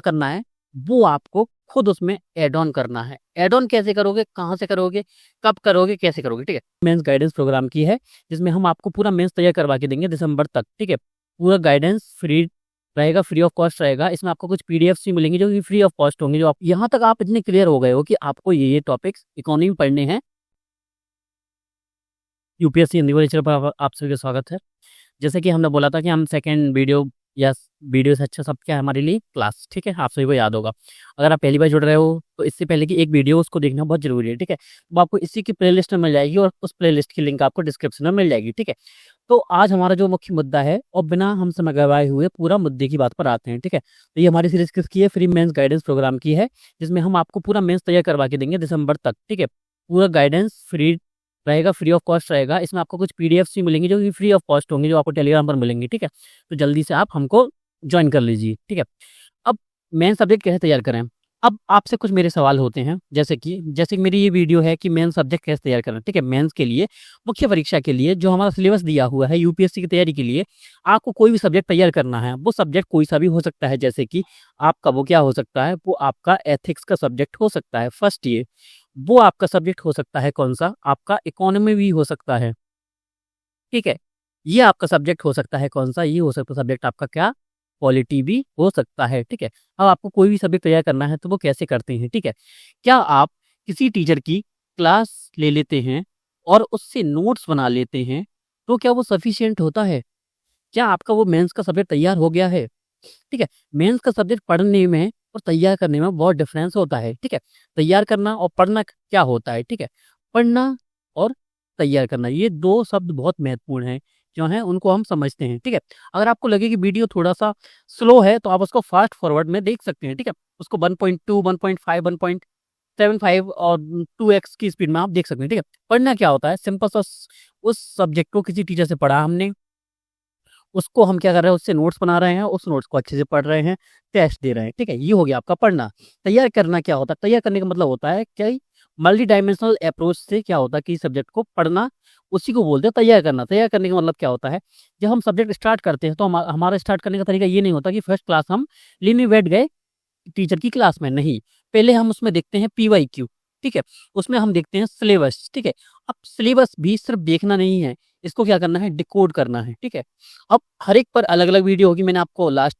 करना है वो आपको खुद उसमें ऐड ऑन करना है। ऐड ऑन कैसे करोगे, कहाँ से करोगे, कब करोगे, कैसे करोगे, ठीक है। मेंस गाइडेंस प्रोग्राम की है जिसमें हम आपको पूरा मेंस तैयार करवा के देंगे दिसंबर तक, ठीक है। पूरा गाइडेंस फ्री रहेगा, फ्री ऑफ कॉस्ट रहेगा। इसमें आपको कुछ पीडीएफ्स भी मिलेंगे जो कि फ्री ऑफ कॉस्ट होंगे। जो आप यहाँ तक आप इतने क्लियर हो गए हो कि आपको ये टॉपिक्स इकोनॉमी में पढ़ने हैं। यूपीएससी हिंदी को लेक्चर पर आप सभी का स्वागत है। जैसे कि हमने बोला था कि हम सेकंड वीडियो या वीडियो से अच्छा सब क्या है हमारे लिए क्लास, ठीक है। आप सभी को याद होगा। अगर आप पहली बार जुड़ रहे हो तो इससे पहले की एक वीडियो उसको देखना बहुत जरूरी है, ठीक है। वो आपको इसी की प्लेलिस्ट में मिल जाएगी और उस प्लेलिस्ट की लिंक आपको डिस्क्रिप्शन में मिल जाएगी, ठीक है। तो आज हमारा जो मुख्य मुद्दा है और बिना हम समय गवाए हुए पूरा मुद्दे की बात पर आते हैं, ठीक है। तो ये हमारी सीरीज किसकी है, फ्री मेंस गाइडेंस प्रोग्राम की है जिसमें हम आपको पूरा मेंस तैयार करवा के देंगे दिसंबर तक, ठीक है। पूरा गाइडेंस फ्री रहेगा, फ्री ऑफ कॉस्ट रहेगा। इसमें आपको कुछ पीडीएफ्स भी मिलेंगे जो कि फ्री ऑफ कॉस्ट होंगे, जो आपको टेलीग्राम पर मिलेंगे, ठीक है। तो जल्दी से आप हमको ज्वाइन कर लीजिए, ठीक है। अब मेन सब्जेक्ट कैसे तैयार करें। अब आपसे कुछ मेरे सवाल होते हैं, जैसे कि मेरी ये वीडियो है कि मेन सब्जेक्ट कैसे तैयार करें, ठीक है। मेंस के लिए, मुख्य परीक्षा के लिए जो हमारा सिलेबस दिया हुआ है यूपीएससी की तैयारी के लिए, आपको कोई भी सब्जेक्ट तैयार करना है। वो सब्जेक्ट कोई सा भी हो सकता है। जैसे कि आपका वो क्या हो सकता है, वो आपका एथिक्स का सब्जेक्ट हो सकता है फर्स्ट ईयर। वो आपका सब्जेक्ट हो सकता है कौन सा, आपका इकोनॉमी भी हो सकता है, ठीक है। ये आपका सब्जेक्ट हो सकता है कौन सा, ये हो सकता है सब्जेक्ट आपका क्या, पॉलिटी भी हो सकता है, ठीक है। अब आपको कोई भी सब्जेक्ट तैयार करना है तो वो कैसे करते हैं, ठीक है। क्या आप किसी टीचर की क्लास ले लेते हैं और उससे नोट्स बना लेते हैं तो क्या वो सफिशियंट होता है? क्या आपका वो मेंस का सब्जेक्ट तैयार हो गया है, ठीक है। मेंस का सब्जेक्ट पढ़ने में और तैयार करने में बहुत डिफरेंस होता है, ठीक है। तैयार करना और पढ़ना क्या होता है, ठीक है। पढ़ना और तैयार करना, ये दो शब्द बहुत महत्वपूर्ण हैं जो हैं, उनको हम समझते हैं, ठीक है। अगर आपको लगे कि वीडियो थोड़ा सा स्लो है तो आप उसको फास्ट फॉरवर्ड में देख सकते हैं, ठीक है। उसको 1.2 1.5 1.75 और 2x की स्पीड में आप देख सकते हैं, ठीक है। पढ़ना क्या होता है, सिंपल सा उस सब्जेक्ट को किसी टीचर से पढ़ा हमने, उसको हम क्या कर रहे हैं, उससे नोट्स बना रहे हैं, उस नोट्स को अच्छे से पढ़ रहे हैं, टेस्ट दे रहे हैं, ठीक है। ये हो गया आपका पढ़ना। तैयार करना क्या होता है, तैयार करने का मतलब होता है कि मल्टी डायमेंशनल अप्रोच से क्या होता है कि सब्जेक्ट को पढ़ना, उसी को बोलते हैं तैयार करना। तैयार करने का मतलब क्या होता है, जब हम सब्जेक्ट स्टार्ट करते हैं तो हमारा स्टार्ट करने का तरीका ये नहीं होता कि फर्स्ट क्लास हम लेने बैठ गए टीचर की क्लास में, नहीं। पहले हम उसमें देखते हैं पीवाईक्यू, ठीक है। उसमें हम देखते हैं सिलेबस, ठीक है। अब सिलेबस भी सिर्फ देखना नहीं है, इसको क्या करना है, डिकोड करना है, ठीक है। अब हर एक पर अलग अलग वीडियो होगी, मैंने आपको लास्ट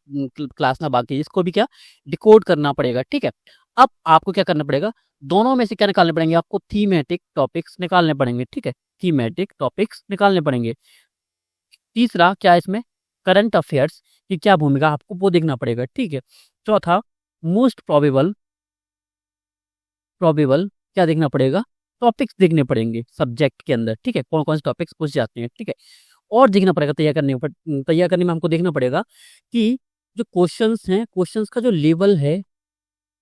क्लास में बाकी इसको भी क्या डिकोड करना पड़ेगा, ठीक है। अब आपको क्या करना पड़ेगा, दोनों में से क्या निकालने पड़ेंगे, आपको थीमेटिक टॉपिक्स निकालने पड़ेंगे, ठीक है। थीमेटिक टॉपिक्स निकालने पड़ेंगे। तीसरा क्या है इसमें, करंट अफेयर्स की क्या भूमिका, आपको वो देखना पड़ेगा, ठीक है। चौथा, मोस्ट प्रोबेबल प्रोबेबल क्या देखना पड़ेगा, टॉपिक्स देखने पड़ेंगे सब्जेक्ट के अंदर, ठीक है। कौन कौन से टॉपिक्स पूछ जाते हैं, ठीक है। और देखना पड़ेगा तैयार करने में हमको देखना पड़ेगा कि जो क्वेश्चंस हैं, क्वेश्चंस का जो लेवल है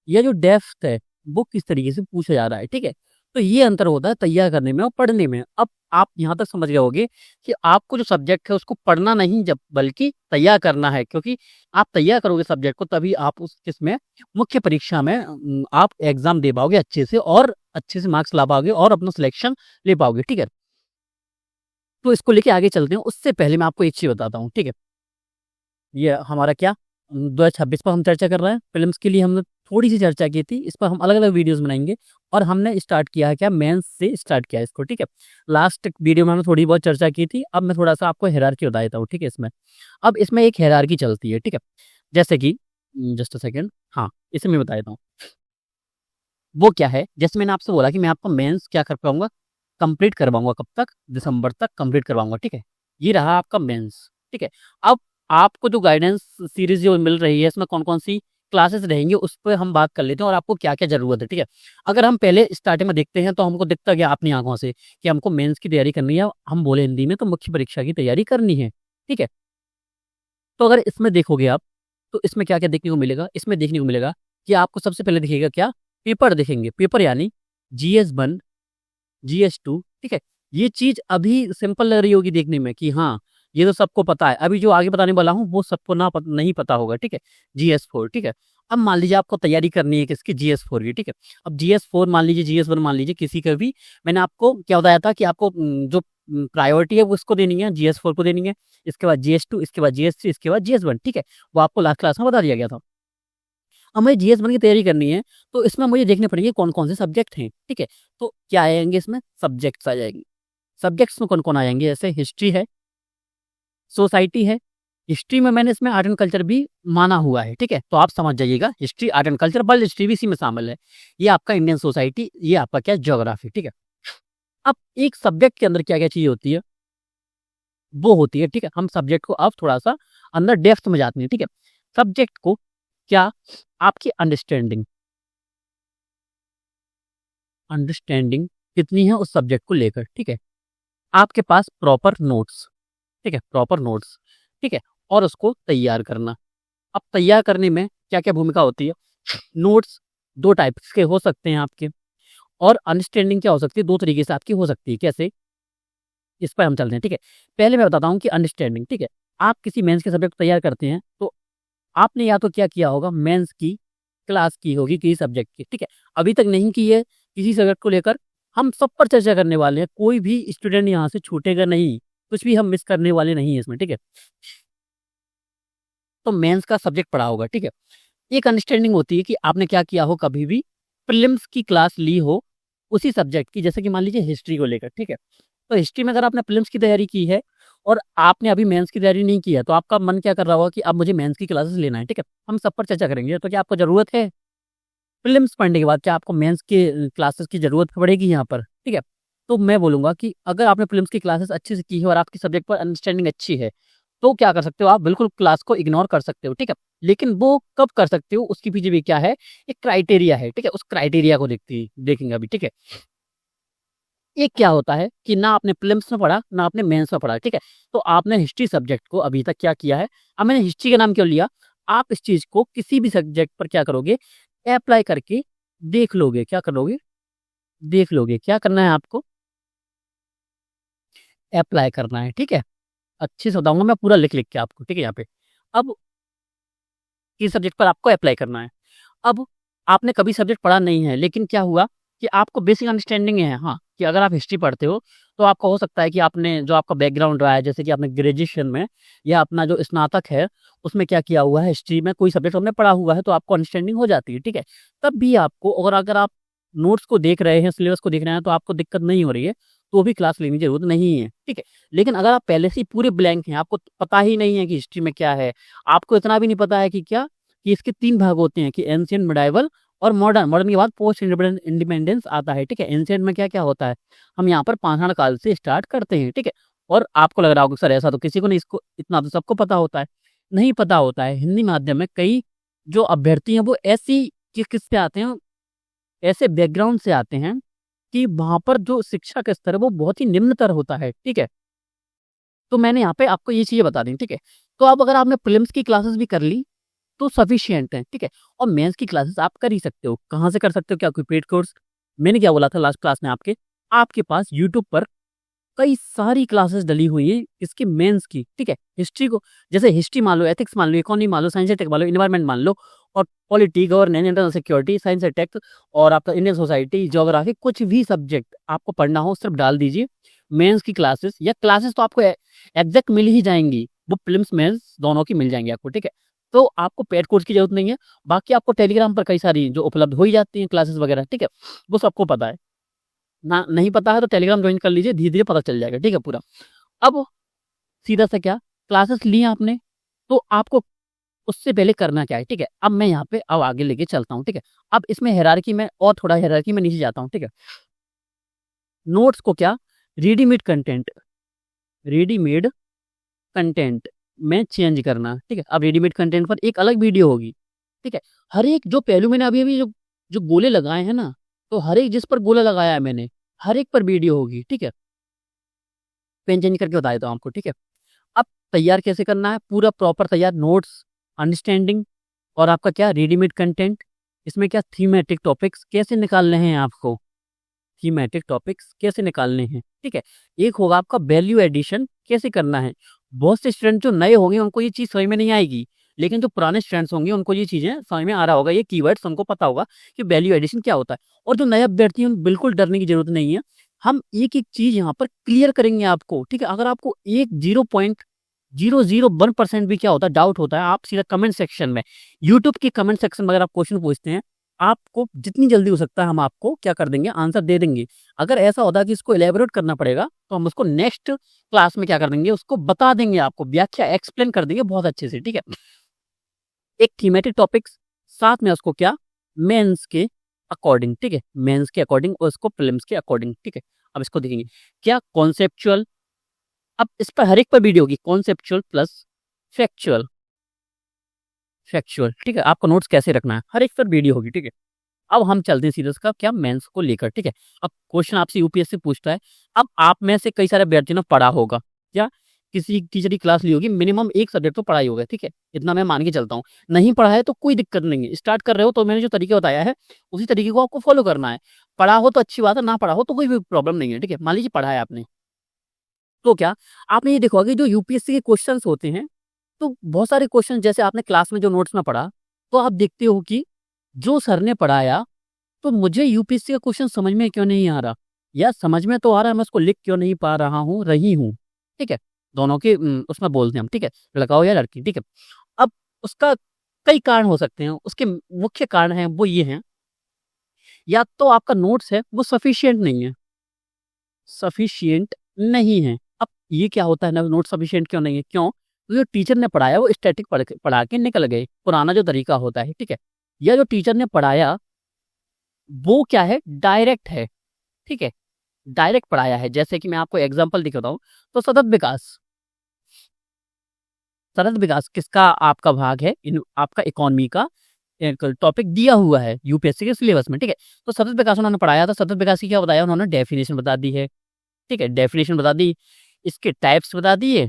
या जो डेप्थ है वो किस तरीके से पूछा जा रहा है, ठीक है। तो ये अंतर होता है तैयार करने में और पढ़ने में। अब आप यहाँ तक समझ गए होगे कि आपको जो सब्जेक्ट है उसको पढ़ना नहीं जब बल्कि तैयार करना है, क्योंकि आप तैयार करोगे सब्जेक्ट को तभी आप उस किसमें मुख्य परीक्षा में आप एग्जाम दे पाओगे अच्छे से और अच्छे से मार्क्स ला पाओगे और अपना सिलेक्शन ले पाओगे, ठीक है। तो इसको लेके आगे चलते हैं, उससे पहले मैं आपको एक चीज बताता हूँ, ठीक है। ये हमारा क्या 2026 पर हम चर्चा कर रहे हैं। फिल्म्स के लिए हमने थोड़ी सी चर्चा की थी, इस पर हम अलग अलग वीडियोस बनाएंगे। और हमने स्टार्ट किया है क्या, मेंस से स्टार्ट किया है इसको, ठीक है। लास्ट वीडियो में हमने थोड़ी बहुत चर्चा की थी, अब मैं थोड़ा सा आपको हायरार्की बता देता हूँ, ठीक है। इसमें अब इसमें एक हायरार्की चलती है, ठीक है। जैसे कि जस्ट अ सेकेंड, हाँ इसे मैं बता देता हूँ। वो क्या है, जैसे मैंने आपसे बोला कि मैं आपको मेंस क्या कर पाऊंगा, कंप्लीट करवाऊंगा, कब तक, दिसंबर तक कंप्लीट करवाऊंगा, ठीक है। ये रहा आपका मेंस, ठीक है। अब आपको जो गाइडेंस सीरीज जो मिल रही है इसमें कौन कौन सी क्लासेस रहेंगी उस पर हम बात कर लेते हैं और आपको क्या क्या जरूरत है, ठीक है। अगर हम पहले स्टार्टिंग में देखते हैं तो हमको दिखता गया अपनी आंखों से कि हमको मेंस की तैयारी करनी है, हम बोले हिंदी में तो मुख्य परीक्षा की तैयारी करनी है, ठीक है। तो अगर इसमें देखोगे आप तो इसमें क्या क्या देखने को मिलेगा, इसमें देखने को मिलेगा कि आपको सबसे पहले दिखेगा क्या, पेपर दिखेंगे, पेपर यानी GS1 GS2, ठीक है। ये चीज अभी सिंपल लग रही होगी देखने में कि हाँ ये तो सबको पता है, अभी जो आगे बताने वाला हूँ वो सबको नहीं पता होगा, ठीक है। GS4, ठीक है। अब मान लीजिए आपको तैयारी करनी है किसकी, GS4 की, ठीक है। अब GS4 मान लीजिए, GS1 मान लीजिए, किसी का भी, मैंने आपको क्या बताया था कि आपको जो प्रायोरिटी है वो उसको देनी है, GS4 को देनी है, इसके बाद GS2, इसके बाद GS3, इसके बाद GS1, ठीक है। वो आपको लास्ट क्लास में बता दिया गया था। अब मुझे जीएस 1 की तैयारी करनी है, तो इसमें मुझे देखने पड़ेंगे कौन-कौन से सब्जेक्ट हैं, ठीक है? तो क्या आएँगे इसमें? सब्जेक्ट्स आ जाएँगे। सब्जेक्ट्स में कौन-कौन आ जाएँगे? जैसे हिस्ट्री है, सोसाइटी है। हिस्ट्री में मैंने इसमें आर्ट एंड कल्चर भी माना हुआ है, ठीक है? तो आप समझ जाइएगा history, art and culture, world history भी इसी में शामिल है। ये आपका इंडियन सोसाइटी, ये आपका क्या है ज्योग्राफी, ठीक है? अब एक सब्जेक्ट के अंदर क्या-क्या चीज़ होती है, वो होती है, ठीक है? हम सब्जेक्ट को अब थोड़ा-सा अंदर डेप्थ में जाते हैं, ठीक है? सब्जेक्ट को क्या आपकी अंडरस्टैंडिंग अंडरस्टैंडिंग कितनी है उस सब्जेक्ट को लेकर, ठीक है? आपके पास प्रॉपर नोट्स, ठीक है? प्रॉपर नोट्स, ठीक है? और उसको तैयार करना। अब तैयार करने में क्या-क्या भूमिका होती है? नोट्स 2 टाइप्स के हो सकते हैं आपके, और अंडरस्टैंडिंग क्या हो सकती है? 2 तरीके से आपकी हो सकती है। कैसे? इस पर हम चलते हैं, ठीक है? पहले मैं बताता हूँ कि अंडरस्टैंडिंग, ठीक है? आप किसी मेंस के सब्जेक्ट तैयार करते हैं, तो आपने या तो क्या किया होगा, मेंस की क्लास की होगी किसी सब्जेक्ट की, ठीक है? अभी तक नहीं की है किसी सब्जेक्ट को लेकर, हम सब पर चर्चा करने वाले हैं, कोई भी स्टूडेंट यहाँ से छूटेगा नहीं, कुछ भी हम मिस करने वाले नहीं हैं इसमें, ठीक है? तो मेंस का सब्जेक्ट पढ़ा होगा, ठीक है? एक अंडरस्टैंडिंग होती है कि आपने क्या किया हो, कभी भी प्रीलिम्स की क्लास ली हो उसी सब्जेक्ट की, जैसे कि मान लीजिए हिस्ट्री को लेकर, ठीक है? तो हिस्ट्री में अगर आपने प्रीलिम्स की तैयारी की है और आपने अभी मेंस की तैयारी नहीं की है, तो आपका मन क्या कर रहा होगा कि अब मुझे मेंस की क्लासेस लेना है, ठीक है? हम सब पर चर्चा करेंगे। तो क्या आपको ज़रूरत है प्रीलिम्स पढ़ने के बाद, क्या आपको मेंस के क्लासेस की ज़रूरत पड़ेगी यहाँ पर, ठीक है? तो मैं बोलूँगा कि अगर आपने प्रीलिम्स की क्लासेस अच्छे से की है और आपकी सब्जेक्ट पर अंडरस्टैंडिंग अच्छी है, तो क्या कर सकते हो आप, बिल्कुल क्लास को इग्नोर कर सकते हो, ठीक है? लेकिन वो कब कर सकते हो, उसके पीछे भी क्या है, एक क्राइटेरिया है, ठीक है? उस क्राइटेरिया को देखेंगे अभी, ठीक है? एक क्या होता है कि ना आपने प्रीलिम्स में पढ़ा, ना आपने मेंस में पढ़ा, ठीक है? तो आपने हिस्ट्री सब्जेक्ट को अभी तक क्या किया है, अब मैंने हिस्ट्री का नाम क्यों लिया, आप इस चीज़ को किसी भी सब्जेक्ट पर क्या करोगे, अप्लाई करके देख लोगे। क्या करोगे? देख लोगे। क्या करना है आपको? अप्लाई करना है, ठीक है? अच्छे से बताऊँगा मैं पूरा लिख-लिख के आपको, ठीक है यहाँ पे। अब किस सब्जेक्ट पर आपको अप्लाई करना है। अब आपने कभी सब्जेक्ट पढ़ा नहीं है, लेकिन क्या हुआ कि आपको बेसिक अंडरस्टैंडिंग है, हाँ, कि अगर आप हिस्ट्री पढ़ते हो, तो आपको हो सकता है कि आपने जो आपका बैकग्राउंड रहा है, जैसे कि आपने ग्रेजुएशन में या अपना जो स्नातक है, उसमें क्या किया हुआ है, हिस्ट्री में कोई सब्जेक्ट हमने पढ़ा हुआ है, तो आपको अंडरस्टैंडिंग हो जाती है, ठीक है? तब भी आपको, और अगर आप नोट्स को देख रहे हैं, सिलेबस को देख रहे हैं, तो आपको दिक्कत नहीं हो रही है, तो भी क्लास लेने की ज़रूरत नहीं है, ठीक है? लेकिन अगर आप पहले से ही पूरे ब्लैंक हैं, आपको पता ही नहीं है कि हिस्ट्री में क्या है, आपको इतना भी नहीं पता है कि क्या कि इसके 3 भाग होते हैं कि एंशिएंट, मिडाइवल और मॉडर्न। मॉडर्न के बाद पोस्ट इंडिपेंडेंस आता है, ठीक है? एंशिएंट में क्या-क्या होता है? हम यहाँ पर पाषाण काल से स्टार्ट करते हैं, ठीक है? और आपको लग रहा होगा सर ऐसा तो किसी को नहीं, इसको इतना तो सबको पता होता है। नहीं पता होता है। हिंदी माध्यम में कई जो अभ्यर्थी हैं वो ऐसी किससे आते हैं, ऐसे बैकग्राउंड से आते हैं कि वहाँ पर जो शिक्षा का स्तर है वो बहुत ही निम्नतर होता है, ठीक है? तो मैंने यहाँ पे आपको ये चीज़ें बता दी, ठीक है? तो अब अगर आपने प्रीलिम्स की क्लासेस भी कर ली तो सफिशिएंट है, ठीक है? और मेंस की क्लासेस आप कर ही सकते हो। कहाँ से कर सकते हो? क्या कोई पेड कोर्स? मैंने क्या बोला था लास्ट क्लास में आपके, आपके पास यूट्यूब पर कई सारी क्लासेस डली हुई है इसकी मेंस की, ठीक है? हिस्ट्री को, जैसे हिस्ट्री मान लो, एथिक्स मान लो, इकोनॉमी मान लो, साइंस एंड टेक मान लो, एनवायरनमेंट मान लो, और polity, governance, international security, science and tech, और आपका इंडियन सोसाइटी, ज्योग्राफी, कुछ भी सब्जेक्ट आपको पढ़ना हो सिर्फ डाल दीजिए मेंस की क्लासेस, या क्लासेस तो आपको एग्जैक्ट मिल ही जाएँगी। वो प्रीलिम्स, मेंस दोनों की मिल जाएँगी आपको, ठीक है? तो आपको पेड कोर्स की ज़रूरत नहीं है। बाकी आपको टेलीग्राम पर कई सारी जो उपलब्ध हो ही जाती हैं क्लासेस वगैरह, ठीक है? वो सबको पता है। ना नहीं पता है तो टेलीग्राम जॉइन कर लीजिए, धीरे-धीरे पता चल जाएगा, ठीक है पूरा। अब सीधा सा क्या, क्लासेस ली आपने, तो आपको उससे पहले करना क्या है, ठीक है? अब मैं यहाँ पे अब आगे लेके चलता हूँ, ठीक है? अब इसमें हायरार्की में और थोड़ा हायरार्की में नीचे जाता हूँ, ठीक है? नोट्स को क्या, रेडीमेड कंटेंट रेडीमेड कंटेंट में चेंज करना, ठीक है? अब रेडीमेड कंटेंट पर एक अलग वीडियो होगी, ठीक है? हर एक जो पहलू मैंने अभी-अभी जो जो गोले लगाए हैं ना, तो हर एक जिस पर गोला लगाया है मैंने, हर एक पर वीडियो होगी, ठीक है? पेन चेंज करके बता देता हूँ आपको, ठीक है? अब तैयार कैसे करना है, पूरा प्रॉपर तैयार, नोट्स, अंडरस्टैंडिंग, और आपका क्या, रेडीमेड कंटेंट, इसमें क्या थीमेटिक टॉपिक्स कैसे निकालने हैं आपको, थीमेटिक टॉपिक्स कैसे निकालने हैं, ठीक है? एक होगा आपका वैल्यू एडिशन कैसे करना है। बहुत से स्टूडेंट जो नए होंगे उनको ये चीज़ समझ में नहीं आएगी, लेकिन जो पुराने स्टूडेंट्स होंगे उनको ये चीज़ें समझ में आ रहा होगा, ये कीवर्ड्स उनको पता होगा कि वैल्यू एडिशन क्या होता है। और जो नए अभ्यर्थी हैं, बिल्कुल डरने की ज़रूरत नहीं है। हम एक-एक चीज़ यहाँ पर क्लियर करेंगे आपको, ठीक है? अगर आपको एक 0 पॉइंट 0.01% भी क्या होता है, डाउट होता है, आप सीधा कमेंट सेक्शन में, यूट्यूब की कमेंट सेक्शन में अगर आप क्वेश्चन पूछते हैं, आपको जितनी जल्दी हो सकता है हम आपको क्या कर देंगे, आंसर दे देंगे। अगर ऐसा होता है कि इसको इलेबोरेट करना पड़ेगा, तो हम उसको नेक्स्ट क्लास में क्या कर देंगे, उसको बता देंगे, आपको व्याख्या एक्सप्लेन कर देंगे बहुत अच्छे से, ठीक है। एक थीमेटिक टॉपिक्स, साथ में उसको क्या, मेंस के अकॉर्डिंग, ठीक है, मेंस के अकॉर्डिंग और उसको प्रीलिम्स के अकॉर्डिंग, ठीक है। अब इसको देखेंगे क्या, कॉन्सेप्चुअल। अब इस पर हर एक पर वीडियो होगी, कॉन्सेप्चुअल प्लस फैक्चुअल, फैक्चुअल, ठीक है। आपको नोट्स कैसे रखना है, हर एक पर वीडियो होगी, ठीक है। अब हम चलते हैं सीधा इसका क्या, मेंस को लेकर, ठीक है। अब क्वेश्चन आपसे यूपीएससी पूछता है, अब आप में से कई सारे अभ्यर्थियों ने पढ़ा होगा, क्या किसी टीचर की क्लास ली होगी, मिनिमम एक सब्जेक्ट तो पढ़ाई होगा, ठीक है, इतना मैं मान के चलता हूँ। नहीं पढ़ा है तो कोई दिक्कत नहीं है, स्टार्ट कर रहे हो तो मैंने जो तरीके बताया है उसी तरीके को आपको फॉलो करना है। पढ़ा हो तो अच्छी बात है, ना पढ़ा हो तो कोई भी प्रॉब्लम नहीं है, ठीक है। मान लीजिए पढ़ा है आपने, तो क्या आपने ये देखोगे जो यूपीएससी के क्वेश्चंस होते हैं, तो बहुत सारे क्वेश्चन जैसे आपने क्लास में जो नोट्स में पढ़ा, तो आप देखते हो कि जो सर ने पढ़ाया, तो मुझे यूपीएससी का क्वेश्चन समझ में क्यों नहीं आ रहा, या समझ में तो आ रहा है, मैं उसको लिख क्यों नहीं पा रहा हूँ, रही हूँ, ठीक है। दोनों के उसमें बोलते हैं हम, ठीक है, लड़का हो या लड़की, ठीक है। अब उसका कई कारण हो सकते हैं, उसके मुख्य कारण हैं वो ये हैं, या तो आपका नोट्स है वो सफिशियंट नहीं है, सफिशियंट नहीं है। अब ये क्या होता है ना, नोट सफिशियंट क्यों नहीं है, क्यों, तो जो टीचर ने पढ़ाया वो स्टैटिक पढ़ा के निकल गए, पुराना जो तरीका होता है, ठीक है। या जो टीचर ने पढ़ाया वो क्या है, डायरेक्ट है, ठीक है, डायरेक्ट पढ़ाया है। जैसे कि मैं आपको एग्जांपल दिखाता हूँ, तो सतत विकास, सतत विकास किसका आपका भाग है, आपका इकोनॉमी का एक टॉपिक दिया हुआ है यूपीएससी के सिलेबस में, ठीक है। तो सतत विकास उन्होंने पढ़ाया था, सतत विकास की क्या बताया उन्होंने, डेफिनेशन बता दी है, ठीक है, डेफिनेशन बता दी, इसके टाइप्स बता दिए,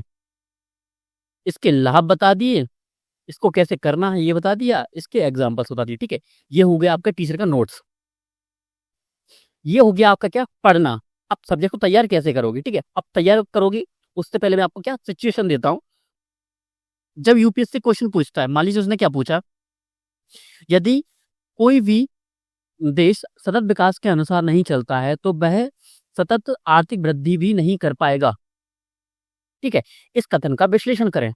इसके लाभ बता दिए, इसको कैसे करना है ये बता दिया, इसके एग्जाम्पल्स बता दिए, ठीक है। ये हो गया आपका टीचर का नोट्स, ये हो गया आपका क्या, पढ़ना। अब सब्जेक्ट को तैयार कैसे करोगे, ठीक है, अब तैयार करोगे उससे पहले मैं आपको क्या सिचुएशन देता हूँ। जब यूपीएससी क्वेश्चन पूछता है, मान लीजिए उसने क्या पूछा, यदि कोई भी देश सतत विकास के अनुसार नहीं चलता है तो वह सतत आर्थिक वृद्धि भी नहीं कर पाएगा, ठीक है। इस कथन का विश्लेषण करें,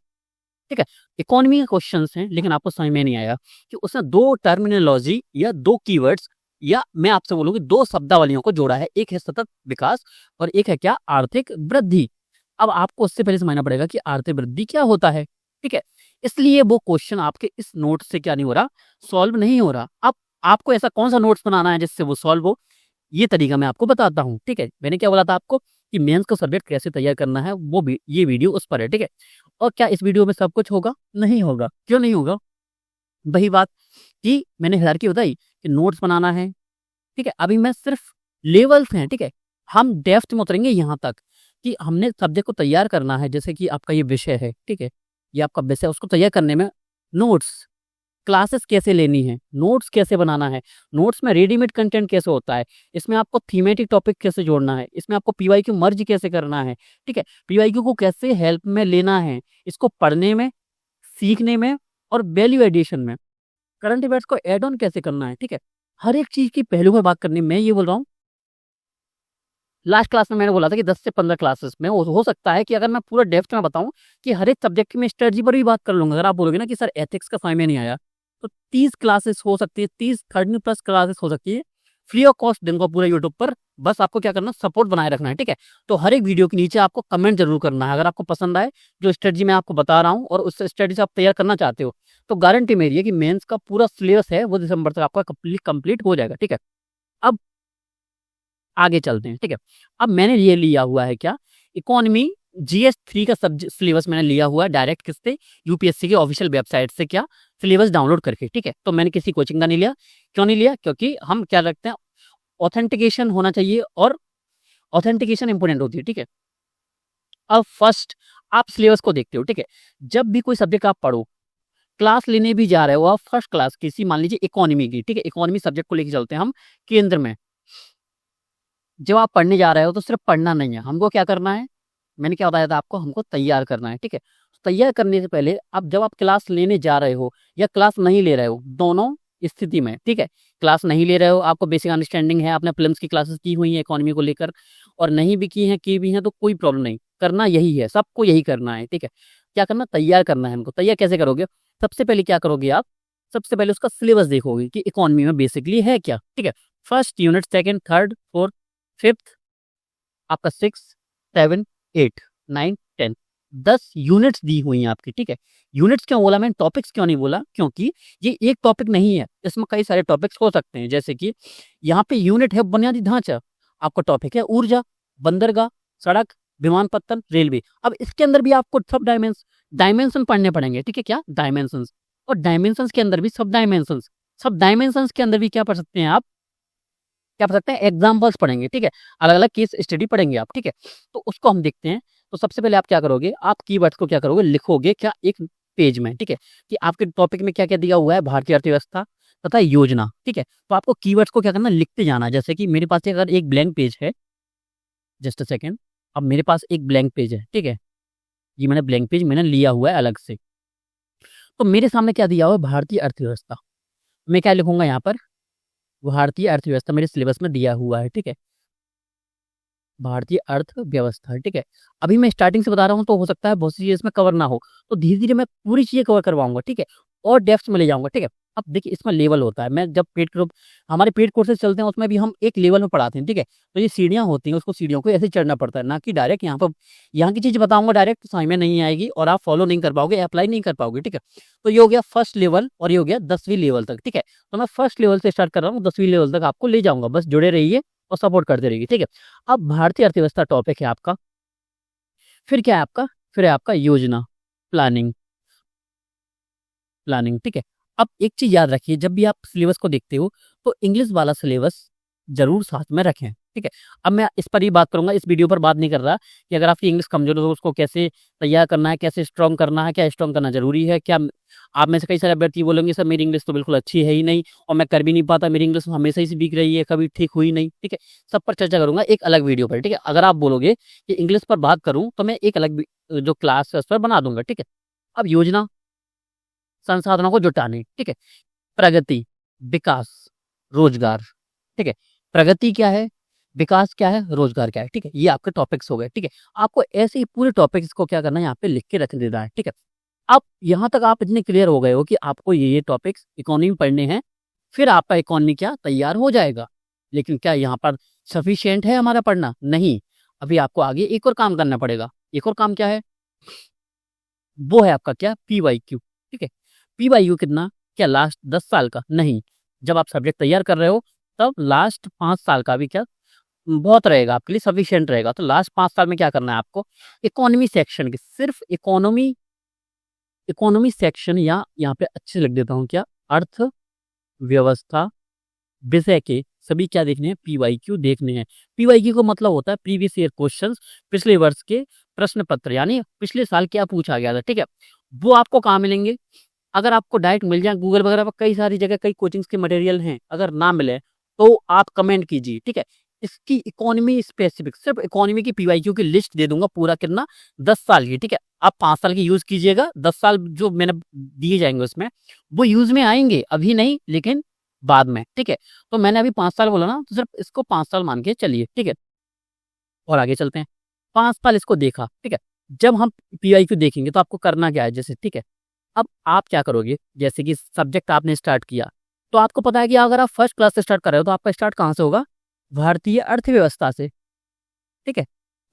ठीक है। इकोनॉमी के क्वेश्चंस हैं, लेकिन आपको समझ में नहीं आया कि उसने दो टर्मिनोलॉजी या दो कीवर्ड्स, या मैं आपसे बोलूँ कि दो शब्दावलियों को जोड़ा है, एक है सतत विकास और एक है क्या, आर्थिक वृद्धि। अब आपको उससे पहले समझना पड़ेगा कि आर्थिक वृद्धि क्या होता है, ठीक है। इसलिए वो क्वेश्चन आपके इस नोट से क्या नहीं हो रहा, सॉल्व नहीं हो रहा। अब आपको ऐसा कौन सा नोट्स बनाना है जिससे वो सॉल्व हो, ये तरीका मैं आपको बताता हूँ, ठीक है। मैंने क्या बोला था आपको कि मेंस का सब्जेक्ट कैसे तैयार करना है, वो भी ये वीडियो उस पर है, ठीक है। और क्या इस वीडियो में सब कुछ होगा, नहीं होगा, क्यों नहीं होगा, वही बात कि मैंने हायरार्की बताई कि नोट्स बनाना है, ठीक है। अभी मैं सिर्फ लेवल्स हैं, ठीक है, हम डेप्थ में उतरेंगे यहाँ तक कि हमने सब्जेक्ट को तैयार करना है। जैसे कि आपका ये विषय है, ठीक है, ये आपका विषय, उसको तैयार करने में नोट्स, क्लासेस कैसे लेनी है, नोट्स कैसे बनाना है, नोट्स में रेडीमेड कंटेंट कैसे होता है, इसमें आपको थीमेटिक टॉपिक कैसे जोड़ना है, इसमें आपको पीवाईक्यू मर्ज कैसे करना है, ठीक है, पीवाईक्यू को कैसे हेल्प में लेना है, इसको पढ़ने में, सीखने में और वैल्यू एडिशन में, करंट अफेयर्स को एड ऑन कैसे करना है, ठीक है। हर एक चीज की पहलू में बात करनी है। मैं ये बोल रहा हूँ, लास्ट क्लास में मैंने बोला था कि 10 से 15 क्लासेस में हो सकता है कि अगर मैं पूरा डेप्थ में बताऊं कि हर एक सब्जेक्ट में स्ट्रेटजी पर भी बात कर लूंगा। अगर आप बोलोगे ना कि सर एथिक्स का समझ में नहीं आया, तो 30 क्लासेस हो सकती है, 30-30+ क्लासेस हो सकती है, फ्री ऑफ कॉस्ट दूंगा पूरा यूट्यूब पर। बस आपको क्या करना, सपोर्ट बनाए रखना है, ठीक है। तो हर एक वीडियो के नीचे आपको कमेंट जरूर करना है अगर आपको पसंद आए जो स्ट्रेटजी मैं आपको बता रहा हूँ और उस स्ट्रेटजी से आप तैयार करना चाहते हो, तो गारंटी मेरी है कि मेंस का पूरा सिलेबस है वो दिसंबर तक आपका कंप्लीट हो जाएगा, ठीक है। अब आगे चलते हैं, ठीक है। अब मैंने ये लिया हुआ है क्या, इकोनॉमी GS3 का सिलेबस मैंने लिया हुआ है डायरेक्ट किससे, यूपीएससी की ऑफिशियल वेबसाइट से क्या, सिलेबस डाउनलोड करके, ठीक है। तो मैंने किसी कोचिंग का नहीं लिया, क्यों नहीं लिया, क्योंकि हम क्या रखते हैं, ऑथेंटिकेशन होना चाहिए और ऑथेंटिकेशन इंपॉर्टेंट होती है, ठीक है। अब फर्स्ट आप सिलेबस को देखते हो, ठीक है। जब भी कोई सब्जेक्ट आप पढ़ो, क्लास लेने भी जा रहे हो आप, फर्स्ट क्लास किसी मान लीजिए इकोनॉमी की, ठीक है, इकोनॉमी सब्जेक्ट को लेके चलते हैं हम केंद्र में। जब आप पढ़ने जा रहे हो तो सिर्फ पढ़ना नहीं है, हमको क्या करना है, मैंने क्या बताया था आपको, हमको तैयार करना है, ठीक है। तैयार करने से पहले अब जब आप क्लास लेने जा रहे हो या क्लास नहीं ले रहे हो, दोनों स्थिति में, ठीक है, क्लास नहीं ले रहे हो, आपको बेसिक अंडरस्टैंडिंग है, आपने प्रीलिम्स की क्लासेस की हुई है इकोनॉमी को लेकर, और नहीं भी की हैं, की भी हैं, तो कोई प्रॉब्लम नहीं, करना यही है, सबको यही करना है, ठीक है। क्या करना, तैयार करना है हमको। तैयार कैसे करोगे, सबसे पहले क्या करोगे आप, सबसे पहले उसका सिलेबस देखोगे कि इकोनॉमी में बेसिकली है क्या, ठीक है। First unit, second, third, fourth, fifth, आपका 6, 7, 8, 9, 10, 10 यूनिट्स दी हुई हैं आपकी, ठीक है। यूनिट्स क्यों बोला मैंने, टॉपिक्स क्यों नहीं बोला, क्योंकि ये एक टॉपिक नहीं है, इसमें कई सारे टॉपिक्स हो सकते हैं। जैसे कि यहाँ पे यूनिट है बुनियादी ढांचा, आपका टॉपिक है ऊर्जा, बंदरगाह, सड़क, विमानपत्तन, रेलवे। अब इसके अंदर भी आपको सब डायमेंशन पढ़ने पड़ेंगे, ठीक है। क्या डायमेंशन, और डायमेंशन के अंदर भी सब डायमेंशन, सब डायमेंशन के अंदर भी क्या पढ़ सकते हैं आप, क्या पढ़ सकते हैं, एग्जाम्पल्स पढ़ेंगे, ठीक है। अलग अलग केस स्टडी पढ़ेंगे आप, ठीक है। तो उसको हम देखते हैं। तो सबसे पहले आप क्या करोगे, आप कीवर्ड्स को क्या करोगे, लिखोगे क्या एक पेज में, ठीक है, कि आपके टॉपिक में क्या क्या दिया हुआ है, भारतीय अर्थव्यवस्था तथा योजना, ठीक है। तो आपको कीवर्ड्स को क्या करना, लिखते जाना। जैसे कि मेरे पास अगर एक ब्लैंक पेज है, जस्ट अ सेकेंड, अब मेरे पास एक ब्लैंक पेज है, ठीक है, ये मैंने ब्लैंक पेज मैंने लिया हुआ है अलग से। तो मेरे सामने क्या दिया हुआ है, भारतीय अर्थव्यवस्था। मैं क्या लिखूंगा यहाँ पर, भारतीय अर्थव्यवस्था मेरे सिलेबस में दिया हुआ है, ठीक है, भारतीय अर्थव्यवस्था, ठीक है। अभी मैं स्टार्टिंग से बता रहा हूँ, तो हो सकता है बहुत सी चीज़ इसमें कवर ना हो, तो धीरे धीरे मैं पूरी चीज़ें कवर करवाऊंगा, ठीक है, और डेप्थ में ले जाऊंगा, ठीक है। अब देखिए इसमें लेवल होता है, मैं जब पेड ग्रुप, हमारे पेड कोर्सेज चलते हैं उसमें भी हम एक लेवल में पढ़ाते हैं, ठीक है। तो ये सीढ़ियाँ होती हैं, उसको सीढ़ियों को ऐसे चढ़ना पड़ता है, ना कि डायरेक्ट यहाँ पर यहाँ की चीज़ बताऊंगा डायरेक्ट, तो समझ में नहीं आएगी और आप फॉलो नहीं कर पाओगे, अप्लाई नहीं कर पाओगे, ठीक है। तो ये हो गया फर्स्ट लेवल और ये हो गया 10वीं लेवल तक, ठीक है। तो मैं फर्स्ट लेवल से स्टार्ट कर रहा हूँ, 10वीं लेवल तक आपको ले जाऊंगा, बस जुड़े रहिए और सपोर्ट करते रहिए, ठीक है। अब भारतीय अर्थव्यवस्था टॉपिक है आपका, फिर क्या है आपका, फिर है आपका योजना, प्लानिंग, प्लानिंग, ठीक है। अब एक चीज याद रखिए, जब भी आप सिलेबस को देखते हो तो इंग्लिश वाला सिलेबस जरूर साथ में रखें, ठीक है। अब मैं इस पर ही बात करूंगा, इस वीडियो पर बात नहीं कर रहा कि अगर आपकी इंग्लिश कमजोर है तो उसको कैसे तैयार करना है, कैसे स्ट्रॉन्ग करना है, क्या स्ट्रॉन्ग करना जरूरी है क्या। आप में से कई सारे अभ्यर्थी बोलेंगे सर मेरी इंग्लिश तो बिल्कुल अच्छी है ही नहीं और मैं कर भी नहीं पाता, मेरी इंग्लिश हमेशा ही से वीक रही है, कभी ठीक हुई नहीं, ठीक है। सब पर चर्चा करूंगा एक अलग वीडियो पर, ठीक है। अगर आप बोलोगे कि इंग्लिश पर बात करूं तो मैं एक अलग जो क्लास है उस पर बना दूंगा, ठीक है। अब योजना, संसाधनों को जुटाने, ठीक है, प्रगति, विकास, रोजगार, ठीक है। प्रगति क्या है, विकास क्या है, रोजगार क्या है, ठीक है। ये आपके टॉपिक्स हो गए, ठीक है। आपको ऐसे ही पूरे टॉपिक्स को क्या करना है, यहाँ पे लिख के रख देना है, ठीक है। अब यहाँ तक आप इतने क्लियर हो गए हो कि आपको ये टॉपिक्स इकोनॉमी में पढ़ने हैं, फिर आपका इकोनॉमी क्या तैयार हो जाएगा। लेकिन क्या यहाँ पर सफिशियंट है हमारा पढ़ना, नहीं। अभी आपको आगे एक और काम करना पड़ेगा। एक और काम क्या है, वो है आपका क्या, PYQ, ठीक है। PYQ कितना, क्या लास्ट 10 साल का, नहीं। जब आप सब्जेक्ट तैयार कर रहे हो तब लास्ट 5 साल का भी क्या बहुत रहेगा आपके लिए, सफिशियंट रहेगा। तो लास्ट 5 साल में क्या करना है आपको, इकोनॉमी सेक्शन के, सिर्फ इकोनॉमी, इकोनॉमी सेक्शन, या यहाँ पे अच्छे से लिख देता हूँ क्या, अर्थव्यवस्था विषय के सभी क्या देखने हैं, PYQ देखने हैं। PYQ का मतलब होता है प्रीवियस ईयर क्वेश्चंस, पिछले वर्ष के प्रश्न पत्र, यानी पिछले साल क्या पूछा गया था, ठीक है। वो आपको कहाँ मिलेंगे, अगर आपको डायरेक्ट मिल जाए गूगल वगैरह पर, कई सारी जगह कई कोचिंग्स के मटेरियल हैं, अगर ना मिले तो आप कमेंट कीजिए, ठीक है। इसकी इकोनॉमी स्पेसिफिक, सिर्फ इकोनॉमी की PYQ की लिस्ट दे दूंगा, पूरा कितना, 10 साल की, ठीक है। आप 5 साल की यूज कीजिएगा, 10 साल जो मैंने दिए जाएंगे उसमें वो यूज में आएंगे, अभी नहीं लेकिन बाद में, ठीक है। तो मैंने अभी 5 साल बोला ना, तो सिर्फ इसको 5 साल मान के चलिए, ठीक है। और आगे चलते हैं, 5 साल इसको देखा, ठीक है। जब हम PYQ देखेंगे तो आपको करना क्या है, जैसे, ठीक है। अब आप क्या करोगे, जैसे कि सब्जेक्ट आपने स्टार्ट किया, तो आपको पता है कि अगर आप फर्स्ट क्लास से स्टार्ट कर रहे हो तो आपका स्टार्ट कहाँ से होगा, भारतीय अर्थव्यवस्था से, ठीक है।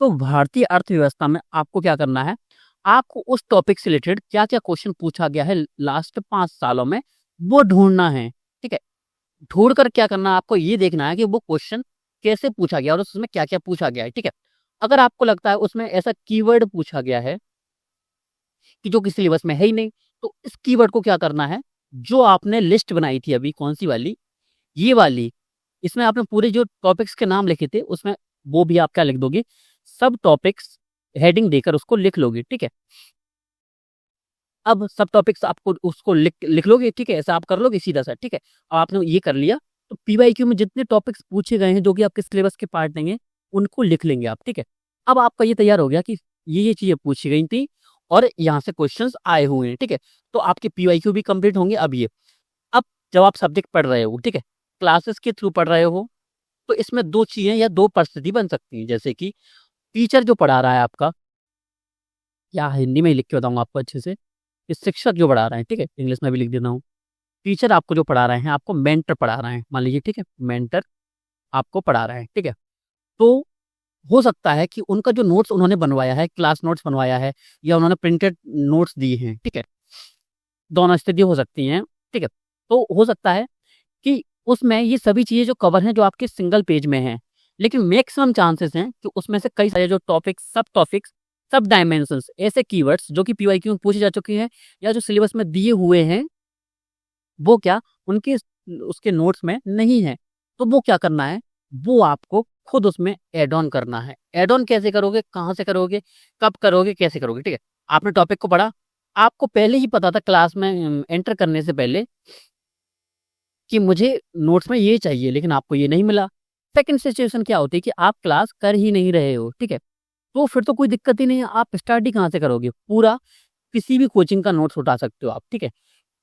तो भारतीय अर्थव्यवस्था में आपको क्या करना है, आपको उस टॉपिक से रिलेटेड क्या क्या क्वेश्चन पूछा गया है लास्ट 5 सालों में, वो ढूंढना है, ठीक है। ढूंढ कर क्या करना है, आपको ये देखना है कि वो क्वेश्चन कैसे पूछा गया और उसमें क्या क्या पूछा गया है, ठीक है। अगर आपको लगता है उसमें ऐसा कीवर्ड पूछा गया है कि जो किसी सिलेबस में है ही नहीं, तो इस कीवर्ड को क्या करना है, जो आपने लिस्ट बनाई थी अभी, कौन सी वाली, ये वाली, इसमें आपने पूरे जो टॉपिक्स के नाम लिखे थे उसमें वो भी आप क्या लिख दोगे, सब टॉपिक्स हेडिंग देकर उसको लिख लोगे, ठीक है। अब सब टॉपिक्स आपको उसको लिख लिख लोगे, ठीक है, ऐसा आप कर लोगे सीधा सा, ठीक है। अब आपने ये कर लिया तो PYQ में जितने टॉपिक्स पूछे गए हैं जो कि आपके सिलेबस के पार्ट नहीं है, उनको लिख लेंगे आप, ठीक है। अब आपका ये तैयार हो गया कि ये चीजें पूछी गई थी और यहाँ से क्वेश्चंस आए हुए हैं, ठीक है। तो आपके PYQ भी कंप्लीट होंगे। अब जब आप सब्जेक्ट पढ़ रहे हो, ठीक है, क्लासेस के थ्रू पढ़ रहे हो, तो इसमें दो चीजें या दो परिस्थिति बन सकती हैं। जैसे कि टीचर जो पढ़ा रहा है आपका, या हिंदी में ही लिख के बताऊंगा आपको अच्छे से कि शिक्षक जो पढ़ा रहे हैं, ठीक है, इंग्लिश में भी लिख देता हूँ। टीचर आपको जो पढ़ा रहे हैं, आपको मेंटर पढ़ा रहे हैं, मान लीजिए, ठीक है, मेंटर आपको पढ़ा रहे हैं, ठीक है। तो हो सकता है कि उनका जो नोट्स उन्होंने बनवाया है, क्लास नोट्स बनवाया है, या उन्होंने प्रिंटेड नोट्स दिए हैं, ठीक है, दोनों स्थिति हो सकती हैं, ठीक है। तो हो सकता है कि उसमें ये सभी चीज़ें जो कवर हैं, जो आपके सिंगल पेज में हैं, लेकिन मैक्सिमम चांसेस हैं कि उसमें से कई सारे जो टॉपिक्स, सब डायमेंशंस, ऐसे कीवर्ड्स जो कि पीवाईक्यू में पूछे जा चुके हैं या जो सिलेबस में दिए हुए हैं, वो क्या उनके उसके नोट्स में नहीं है। तो वो क्या करना है, वो आपको खुद उसमें ऐड ऑन करना है। ऐड ऑन कैसे करोगे, कहाँ से करोगे, कब करोगे, कैसे करोगे, ठीक है। आपने टॉपिक को पढ़ा, आपको पहले ही पता था क्लास में एंटर करने से पहले कि मुझे नोट्स में ये चाहिए, लेकिन आपको ये नहीं मिला। सेकंड सिचुएशन क्या होती है कि आप क्लास कर ही नहीं रहे हो, ठीक है, तो फिर तो कोई दिक्कत ही नहीं है, आप स्टार्ट ही कहाँ से करोगे, पूरा किसी भी कोचिंग का नोट्स उठा सकते हो आप, ठीक है।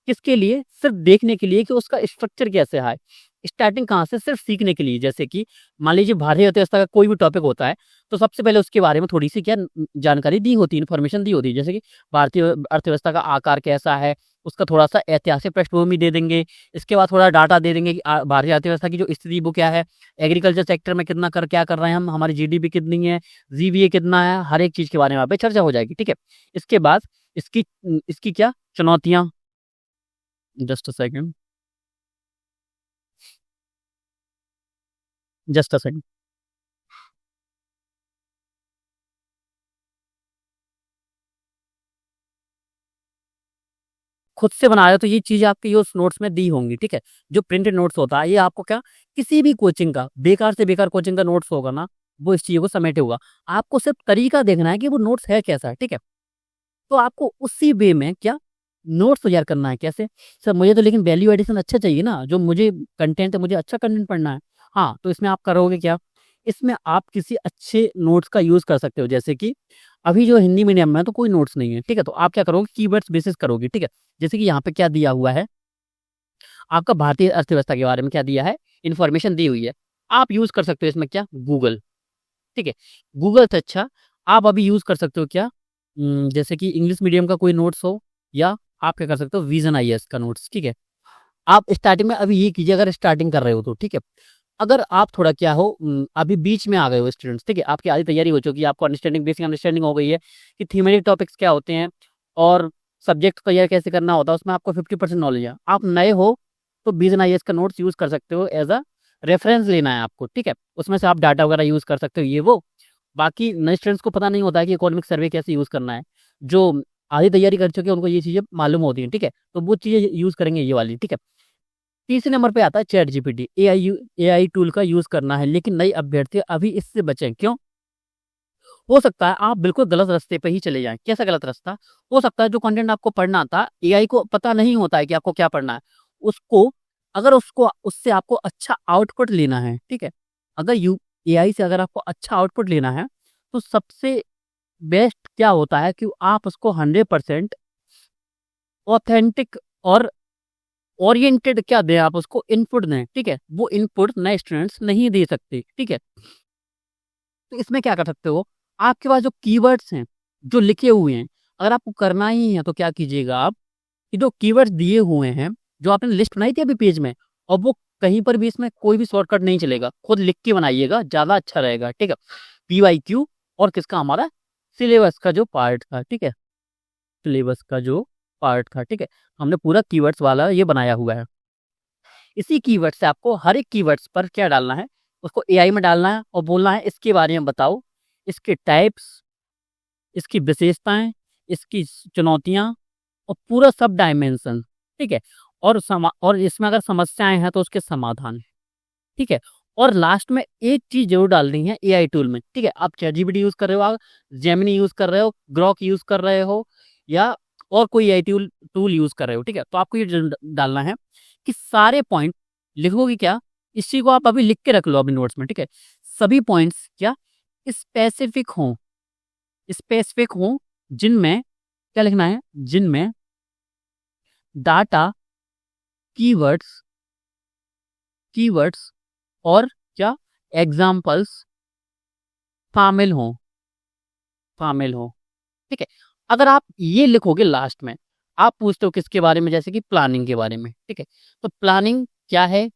किसके लिए, सिर्फ देखने के लिए कि उसका स्ट्रक्चर कैसे है, स्टार्टिंग कहाँ से, सिर्फ सीखने के लिए। जैसे कि मान लीजिए भारतीय अर्थव्यवस्था का कोई भी टॉपिक होता है, तो सबसे पहले उसके बारे में थोड़ी सी क्या जानकारी दी होती है, इन्फॉर्मेशन दी होती है। जैसे कि भारतीय अर्थव्यवस्था का आकार कैसा है, उसका थोड़ा सा ऐतिहासिक पृष्ठभूमि दे देंगे, इसके बाद थोड़ा डाटा दे देंगे कि भारतीय अर्थव्यवस्था की जो स्थिति वो क्या है, एग्रीकल्चर सेक्टर में कितना क्या कर रहे हैं हम, हमारी जीडीपी कितनी है, जीवीए कितना है, हर एक चीज के बारे में यहाँ पे चर्चा हो जाएगी, ठीक है। इसके बाद इसकी इसकी क्या चुनौतियां, just a second, just a second, खुद से बना रहे हो तो ये चीज़ आपकी उस नोट्स में दी होंगी, ठीक है। जो प्रिंटेड नोट्स होता है, ये आपको क्या किसी भी कोचिंग का, बेकार से बेकार कोचिंग का नोट्स होगा ना, वो इस चीज़ को समेटे होगा। आपको सिर्फ तरीका देखना है कि वो नोट्स है कैसा, ठीक है। तो आपको उसी वे में क्या नोट्स तैयार करना है, कैसे, सर मुझे तो लेकिन वैल्यू एडिशन अच्छा चाहिए ना, जो मुझे कंटेंट है, मुझे अच्छा कंटेंट पढ़ना है। हाँ, तो इसमें आप करोगे क्या, इसमें आप किसी अच्छे नोट्स का यूज़ कर सकते हो। जैसे कि अभी जो हिंदी मीडियम में है तो कोई नोट्स नहीं है, ठीक है, तो आप क्या करोगे, कीवर्ड्स बेसिस करोगे, ठीक है। जैसे कि यहाँ पे क्या दिया हुआ है, आपका भारतीय अर्थव्यवस्था के बारे में क्या दिया है, इन्फॉर्मेशन दी हुई है। आप यूज़ कर सकते हो इसमें क्या, गूगल, ठीक है। गूगल से अच्छा आप अभी यूज़ कर सकते हो क्या, जैसे कि इंग्लिश मीडियम का कोई नोट्स हो, या आप क्या कर सकते हो, विजन आईएएस का नोट्स, ठीक है। आप स्टार्टिंग में अभी ये कीजिए, अगर स्टार्टिंग कर रहे हो तो, ठीक है। अगर आप थोड़ा क्या हो, अभी बीच में आ गए हो स्टूडेंट्स, ठीक है, आपकी आधी तैयारी हो चुकी है, आपको अंडरस्टैंडिंग, बेसिक अंडरस्टैंडिंग हो गई है कि थीमेटिक टॉपिक्स क्या होते हैं और सब्जेक्ट तैयार कैसे करना होता है, उसमें आपको 50% नॉलेज है। आप नए हो तो विजन आईएएस का नोट्स यूज़ कर सकते हो, एज अ रेफरेंस लेना है आपको, ठीक है। उसमें से आप डाटा वगैरह यूज़ कर सकते हो, ये वो। बाकी नए स्टूडेंट्स को पता नहीं होता है कि इकोनॉमिक सर्वे कैसे यूज़ करना है। जो आधी तैयारी कर चुके हैं उनको ये चीज़ें मालूम होती हैं, ठीक है, तो वो चीज़ें यूज़ करेंगे ये वाली, ठीक है। तीसरे नंबर पे आता है चैट जीपीटी, एआई टूल का यूज़ करना है, लेकिन नए अभ्यर्थी अभी इससे बचें। क्यों? हो सकता है आप बिल्कुल गलत रास्ते पे ही चले जाएँ। कैसा गलत रास्ता? हो सकता है जो कंटेंट आपको पढ़ना था, एआई को पता नहीं होता है कि आपको क्या पढ़ना है। उसको अगर उसको उससे आपको अच्छा आउटपुट लेना है, ठीक है? अगर यू एआई से अगर आपको अच्छा आउटपुट लेना है, तो सबसे बेस्ट क्या होता है कि आप उसको 100% ऑथेंटिक और ओरिएंटेड क्या दें, आप उसको इनपुट दें, ठीक है? वो इनपुट नए स्टूडेंट्स नहीं दे सकते, ठीक है? तो इसमें क्या कर सकते हो, आपके पास जो कीवर्ड्स हैं, जो लिखे हुए हैं, अगर आपको करना ही है तो क्या कीजिएगा आप, कि जो कीवर्ड्स दिए हुए हैं, जो आपने लिस्ट बनाई थी अभी पेज में, और वो कहीं पर भी इसमें कोई भी शॉर्टकट नहीं चलेगा, खुद लिख के बनाइएगा, ज़्यादा अच्छा रहेगा, ठीक है? पीवाईक्यू और किसका, हमारा सिलेबस का जो पार्ट था, ठीक है? सिलेबस का जो पार्ट था, ठीक है? हमने पूरा कीवर्ड्स वाला ये बनाया हुआ है। इसी कीवर्ड से आपको हर एक कीवर्ड्स पर क्या डालना है, उसको एआई में डालना है और बोलना है इसके बारे में बताओ, इसके टाइप्स, इसकी विशेषताएं, इसकी चुनौतियां और पूरा सब डायमेंशन, ठीक है। और इसमें अगर समस्याएं हैं तो उसके समाधान, ठीक है। और लास्ट में एक चीज जरूर डालनी है एआई टूल में, ठीक है। आप चैट जीपीटी यूज कर रहे हो, आप जेमिनी यूज कर रहे हो, ग्रॉक यूज कर रहे हो, या और कोई एआई टूल टूल यूज कर रहे हो, ठीक है। तो आपको ये डालना है कि सारे पॉइंट लिखोगे क्या, इस चीज को आप अभी लिख के रख लो अपने नोट्स में, ठीक है। सभी पॉइंट्स क्या स्पेसिफिक हों, स्पेसिफिक हों, जिनमें क्या लिखना है, जिनमें डाटा, कीवर्ड्स, कीवर्ड्स और क्या एग्जाम्पल्स शामिल हों, शामिल हो, ठीक है। अगर आप ये लिखोगे लास्ट में, आप पूछते हो किसके बारे में, जैसे कि प्लानिंग के बारे में, ठीक है। तो प्लानिंग क्या है,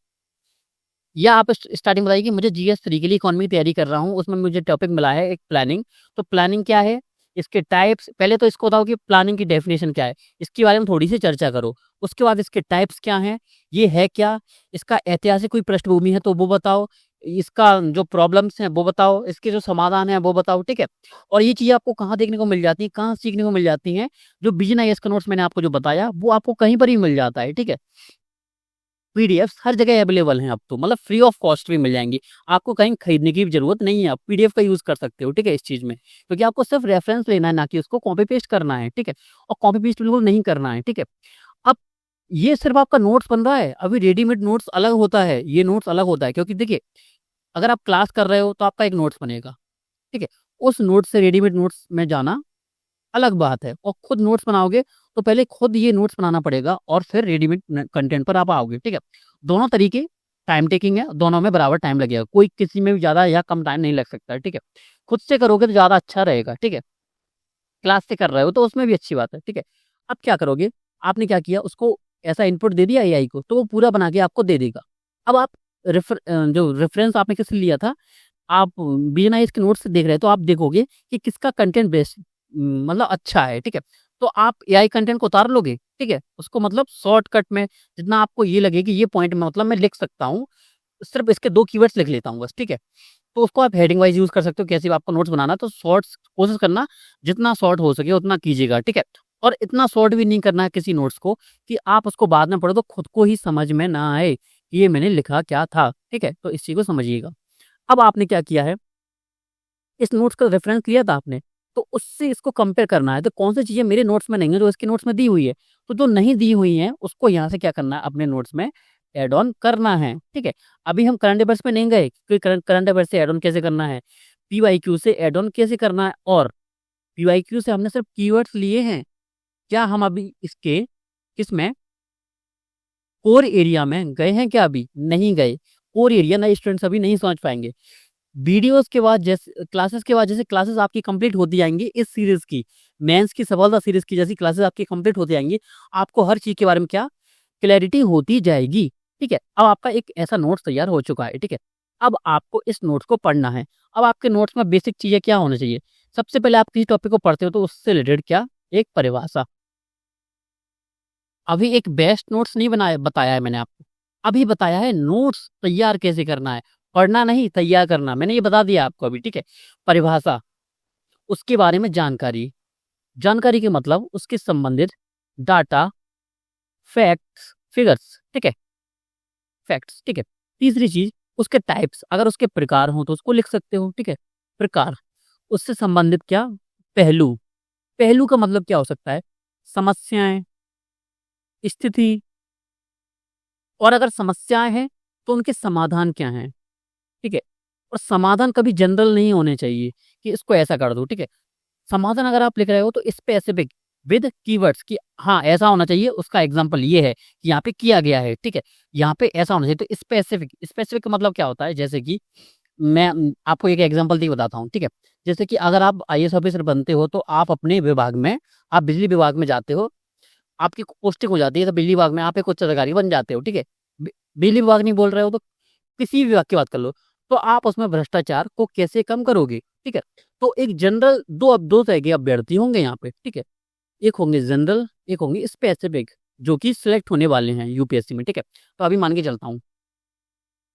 या आप स्टार्टिंग बताइए कि मुझे जीएस 3 के लिए इकोनॉमी की तैयारी कर रहा हूँ, उसमें मुझे टॉपिक मिला है एक प्लानिंग। तो प्लानिंग क्या है, इसके टाइप्स, पहले तो इसको बताओ कि प्लानिंग की डेफिनेशन क्या है, इसके बारे में थोड़ी सी चर्चा करो। उसके बाद इसके टाइप्स क्या हैं, ये है क्या, इसका ऐतिहासिक कोई पृष्ठभूमि है तो वो बताओ, इसका जो प्रॉब्लम्स हैं वो बताओ, इसके जो समाधान है वो बताओ, ठीक है। और ये चीज़ें आपको कहाँ देखने को मिल जाती है, कहाँ सीखने को मिल जाती हैं, जो बिजनेस का नोट्स मैंने आपको जो बताया वो आपको कहीं पर ही मिल जाता है, ठीक है। पीडीएफ्स हर जगह अवेलेबल हैं अब तो, मतलब फ्री ऑफ कॉस्ट भी मिल जाएँगी। आपको कहीं खरीदने की भी ज़रूरत नहीं है, आप पीडीएफ का यूज़ कर सकते हो, ठीक है, इस चीज़ में। क्योंकि आपको सिर्फ रेफ़रेंस लेना है, ना कि उसको कॉपी पेस्ट करना है, ठीक है? और कॉपी पेस्ट बिल्कुल नहीं करना है, ठीक है? अब ये सिर्फ आपका नोट्स बन रहा है, अभी रेडीमेड नोट्स अलग होता है, ये नोट्स अलग होता है। क्योंकि देखिए, अगर आप क्लास कर रहे हो तो आपका एक नोट्स बनेगा, ठीक है? उस नोट्स से रेडीमेड नोट्स में जाना अलग बात है, और खुद नोट्स बनाओगे तो पहले खुद ये नोट्स बनाना पड़ेगा और फिर रेडीमेड कंटेंट पर आप आओगे, ठीक है। दोनों तरीके टाइम टेकिंग है, दोनों में बराबर टाइम लगेगा, कोई किसी में भी ज़्यादा या कम टाइम नहीं लग सकता है, ठीक है। खुद से करोगे तो ज़्यादा अच्छा रहेगा, ठीक है। क्लास से कर रहे हो तो उसमें भी अच्छी बात है, ठीक है। अब क्या करोगे, आपने क्या किया, उसको ऐसा इनपुट दे दिया एआई को, तो वो पूरा बना के आपको दे देगा। अब आप जो रेफरेंस आपने किससे लिया था, आप बिना इसके नोट्स से देख रहे हैं तो आप देखोगे कि किसका कंटेंट बेस्ट मतलब अच्छा है, ठीक है। तो आप एआई कंटेंट को उतार लोगे, ठीक है। उसको मतलब शॉर्टकट में जितना आपको ये लगे कि ये पॉइंट में मतलब मैं लिख सकता हूँ, सिर्फ इसके 2 कीवर्ड्स लिख लेता हूँ बस, ठीक है। तो उसको आप हेडिंग वाइज़ यूज़ कर सकते हो, कैसे भी आपको नोट्स बनाना है तो शॉर्ट्स कोशिश करना, जितना शॉर्ट हो सके उतना कीजिएगा, ठीक है। और इतना शॉर्ट भी नहीं करना है किसी नोट्स को कि आप उसको बाद में पढ़ो तो खुद को ही समझ में ना आए, कि ये मैंने लिखा क्या था, ठीक है। तो इस चीज़ को समझिएगा। अब आपने क्या किया है, इस नोट्स का रेफ़रेंस लिया था आपने, तो उससे इसको कंपेयर करना है, तो कौन-सी चीज़ें मेरे नोट्स में नहीं है, जो इसके नोट्स में दी हुई है। तो जो नहीं दी हुई हैं, उसको यहाँ से क्या करना है, अपने नोट्स में ऐड ऑन करना है, ठीक है। अभी हम करंट अफेयर्स में नहीं गए कि करंट करंट अफेयर्स से ऐड ऑन कैसे करना है, पीवाईक्यू से ऐड ऑन कैसे करना है, और पीवाईक्यू से हमने सिर्फ कीवर्ड्स लिए हैं। क्या हम अभी इसके किसमें कोर एरिया में गए हैं क्या अभी? नहीं गए। कोर एरिया नए स्टूडेंट्स अभी नहीं समझ पाएँगे। वीडियोज़ के बाद जैसे क्लासेस के बाद जैसे क्लासेस आपकी कंप्लीट होती जाएँगी इस सीरीज़ की, मेंस की सफलता सीरीज़ की जैसी क्लासेस आपकी कंप्लीट होती जाएँगी, आपको हर चीज़ के बारे में क्या क्लैरिटी होती जाएगी, ठीक है? अब आपका एक ऐसा नोट्स तैयार हो चुका है, ठीक है? अब आपको इस नोट्स को पढ़ना है। अब आपके नोट्स में बेसिक चीज़ें क्या होनी चाहिए? सबसे पहले आप किसी टॉपिक को पढ़ते हो तो उससे रिलेटेड क्या? एक परिभाषा। अभी एक बेस्ट नोट्स नहीं बनाया बताया है मैंने आपको। अभी बताया है नोट्स तैयार कैसे करना है, पढ़ना नहीं तैयार करना। मैंने ये बता दिया आपको अभी, ठीक है? परिभाषा, उसके बारे में जानकारी, जानकारी के मतलब उसके संबंधित डाटा, फैक्ट्स, फिगर्स, ठीक है? फैक्ट्स, ठीक है? तीसरी चीज़ उसके टाइप्स, अगर उसके प्रकार हों तो उसको लिख सकते हो, ठीक है? प्रकार, उससे संबंधित क्या? पहलू, पहलू का मतलब क्या हो सकता है? समस्याएँ, स्थिति, और अगर समस्याएँ हैं, तो उनके समाधान क्या हैं, ठीक है? और समाधान कभी जनरल नहीं होने चाहिए कि इसको ऐसा कर दो, ठीक है? समाधान अगर आप लिख रहे हो तो स्पेसिफिक विद कीवर्ड्स कि हाँ, ऐसा होना चाहिए, उसका एग्ज़ाम्पल ये है कि यहाँ पे किया गया है, ठीक है? यहाँ पे ऐसा होना चाहिए, तो स्पेसिफिक, स्पेसिफिक का मतलब क्या होता है? जैसे कि मैं आपको एक एग्ज़ाम्पल देके बताता हूँ, ठीक है? जैसे कि अगर आप आईएएस ऑफ़िसर बनते हो, तो आप अपने विभाग में आप बिजली विभाग में जाते हो, आपकी पोस्टिंग हो जाती है, तो बिजली विभाग में आप एक उच्च अधिकारी बन जाते हो, ठीक है? बिजली विभाग नहीं बोल रहे हो तो किसी भी विभाग की बात कर लो, तो आप उसमें भ्रष्टाचार को कैसे कम करोगे, ठीक है? तो एक जनरल 2 तरह के अभ्यर्थी होंगे यहाँ पे, ठीक है? एक होंगे जनरल, एक होंगे स्पेसिफिक, जो कि सिलेक्ट होने वाले हैं यूपीएससी में, ठीक है? तो अभी मान के चलता हूँ,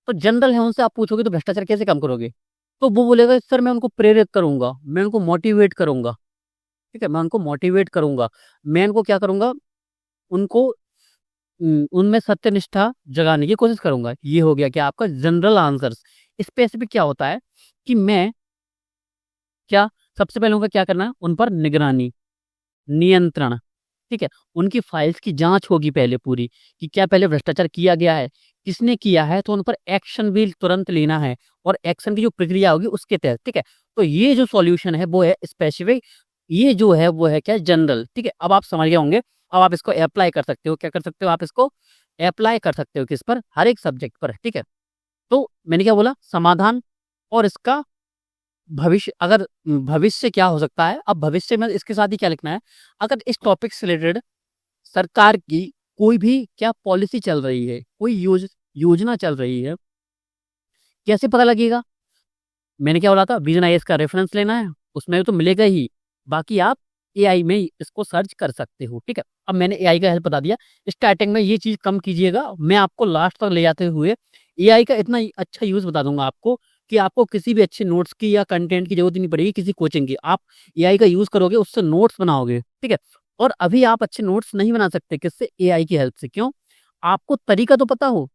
तो जनरल है उनसे आप पूछोगे तो भ्रष्टाचार कैसे कम करोगे? तो वो बोलेगा सर मैं उनको प्रेरित करूँगा, मैं उनको मोटिवेट करूँगा, ठीक है? मैं उनको मोटिवेट करूँगा, मैं उनको क्या करूँगा, उनको उनमें सत्यनिष्ठा जगाने की कोशिश करूँगा। ये हो गया क्या आपका जनरल आंसर्स। स्पेसिफिक क्या होता है कि मैं क्या सबसे पहले उनका क्या करना है, उन पर निगरानी, नियंत्रण, ठीक है? उनकी फाइल्स की जाँच होगी पहले पूरी कि क्या पहले भ्रष्टाचार किया गया है, किसने किया है, तो उन पर एक्शन भी तुरंत लेना है और एक्शन की जो प्रक्रिया होगी उसके तहत, ठीक है? तो ये जो सॉल्यूशन है वो है स्पेसिफिक, ये जो है वो है क्या जनरल, ठीक है? अब आप समझ गए होंगे, अब आप इसको अप्लाई कर सकते हो, क्या कर सकते हो आप इसको अप्लाई कर सकते हो किस पर? हर एक सब्जेक्ट पर, ठीक है? तो मैंने क्या बोला समाधान और इसका भविष्य क्या हो सकता है, अब भविष्य में इसके साथ ही क्या लिखना है, अगर इस टॉपिक से रिलेटेड सरकार की कोई भी क्या पॉलिसी चल रही है, कोई योजना चल रही है, कैसे पता लगेगा? मैंने क्या बोला था, विजन आईएएस का रेफरेंस लेना है, उसमें तो मिलेगा ही, बाकी आप एआई में इसको सर्च कर सकते हो, ठीक है। अब मैंने एआई का हेल्प बता दिया, स्टार्टिंग में ये चीज़ कम कीजिएगा, मैं आपको लास्ट तक ले जाते हुए एआई का इतना अच्छा यूज़ बता दूंगा आपको कि आपको किसी भी अच्छे नोट्स की या कंटेंट की जरूरत नहीं पड़ेगी, किसी कोचिंग की। आप एआई का यूज़ करोगे, उससे नोट्स बनाओगे, ठीक है। और अभी आप अच्छे नोट्स नहीं बना सकते, किससे? एआई की हेल्प से। क्यों? आपको तरीका तो पता हो,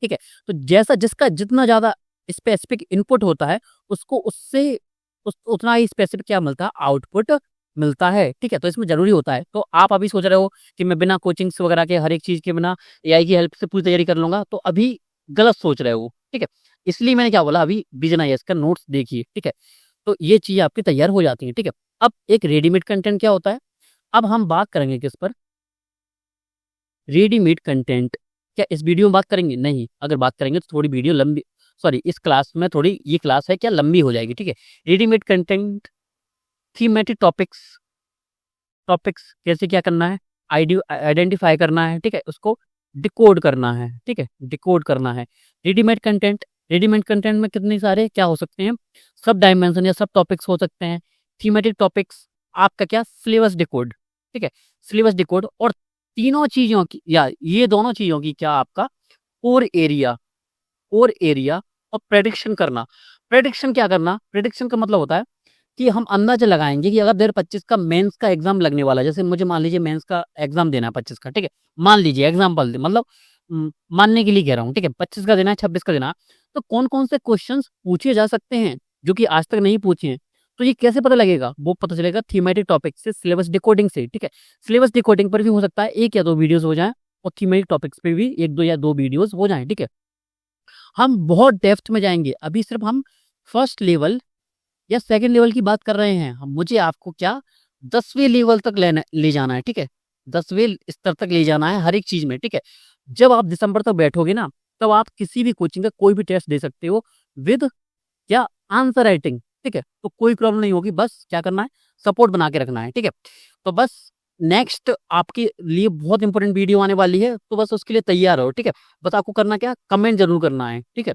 ठीक है। तो जैसा जिसका जितना ज़्यादा स्पेसिफिक इनपुट होता है, उसको उससे उतना ही स्पेसिफिक क्या मिलता है, आउटपुट मिलता है, ठीक है। तो इसमें ज़रूरी होता है। तो आप अभी सोच रहे हो कि मैं बिना कोचिंग्स वगैरह के हर एक चीज़ के बिना एआई की हेल्प से पूरी तैयारी कर लूँगा, तो अभी गलत सोच रहे हो, ठीक है। इसलिए मैंने क्या बोला, अभी विजन आईएएस का नोट्स देखिए, ठीक है। तो ये चीज़ आपकी तैयार हो जाती है, ठीक है। अब एक रेडीमेड कंटेंट क्या होता है, अब हम बात करेंगे किस पर, रेडीमेड कंटेंट। क्या इस वीडियो में बात करेंगे? नहीं। अगर बात करेंगे तो थोड़ी वीडियो लंबी, सॉरी इस क्लास में थोड़ी, ये क्लास है क्या, लंबी हो जाएगी, ठीक है। Readymade content, thematic topics, topics कैसे क्या करना है, आइडेंटिफाई करना है, ठीक है, उसको डिकोड करना है, ठीक है, डिकोड करना है। रेडीमेड कंटेंट, रेडीमेड कंटेंट में कितने सारे क्या हो सकते हैं, सब डायमेंशन या सब टॉपिक्स हो सकते हैं। थीमेटिक टॉपिक्स आपका क्या, सिलेबस डिकोड, ठीक है, सिलेबस डिकोड। और तीनों चीज़ों की या ये दोनों चीज़ों की क्या आपका कोर एरिया, कोर एरिया और प्रेडिक्शन करना। प्रेडिक्शन क्या करना, प्रेडिक्शन का मतलब होता है कि हम अंदाजा लगाएंगे कि अगर 2025 का मेंस का एग्जाम लगने वाला है, जैसे मुझे मान लीजिए मेंस का एग्जाम देना है 25 का, ठीक है, मान लीजिए एग्जाम्पल दे, मतलब मानने के लिए कह रहा हूँ, ठीक है, 25 का देना है, 26 का देना है, तो कौन कौन से क्वेश्चंस पूछे जा सकते हैं जो कि आज तक नहीं पूछे हैं। तो ये कैसे पता लगेगा, वो पता चलेगा थीमेटिक टॉपिक से, सिलेबस डिकोडिंग से, ठीक है। सिलेबस डिकोडिंग पर भी हो सकता है 1 या 2 वीडियोस हो जाए, और थीमेटिक टॉपिक्स पे भी 1 या 2 वीडियोस हो जाएं, ठीक है। हम बहुत डेप्थ में जाएंगे, अभी सिर्फ हम फर्स्ट लेवल या सेकंड लेवल की बात कर रहे हैं हम। मुझे आपको क्या 10वें लेवल तक ले जाना है, ठीक है, 10वें स्तर तक ले जाना है हर एक चीज में, ठीक है। जब आप दिसंबर तक बैठोगे ना, तब आप किसी भी कोचिंग का कोई भी टेस्ट दे सकते हो विद क्या, आंसर राइटिंग, ठीक है। तो कोई प्रॉब्लम नहीं होगी, बस क्या करना है, सपोर्ट बना के रखना है, ठीक है। तो बस नेक्स्ट आपके लिए बहुत इंपॉर्टेंट वीडियो आने वाली है, तो बस उसके लिए तैयार हो, ठीक है। बस आपको करना क्या, कमेंट जरूर करना है, ठीक है।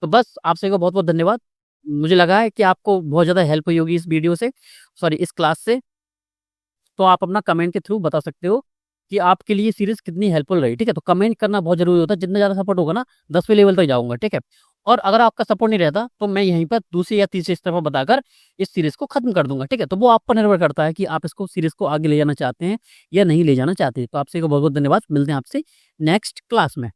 तो बस आप सभी को बहुत बहुत धन्यवाद। मुझे लगा है कि आपको बहुत ज़्यादा हेल्प हुई होगी इस वीडियो से, सॉरी इस क्लास से। तो आप अपना कमेंट के थ्रू बता सकते हो कि आपके लिए सीरीज कितनी हेल्पफुल रही, ठीक है। तो कमेंट करना बहुत जरूरी होता है, जितना ज़्यादा सपोर्ट होगा ना, 10वें लेवल तक जाऊंगा, ठीक है। और अगर आपका सपोर्ट नहीं रहता तो मैं यहीं पर दूसरे या तीसरे स्तर पर बताकर इस सीरीज को खत्म कर दूंगा, ठीक है। तो वो आप पर निर्भर करता है कि आप इसको सीरीज को आगे ले जाना चाहते हैं या नहीं ले जाना चाहते। तो आपसे को बहुत बहुत धन्यवाद, मिलते हैं आपसे नेक्स्ट क्लास में।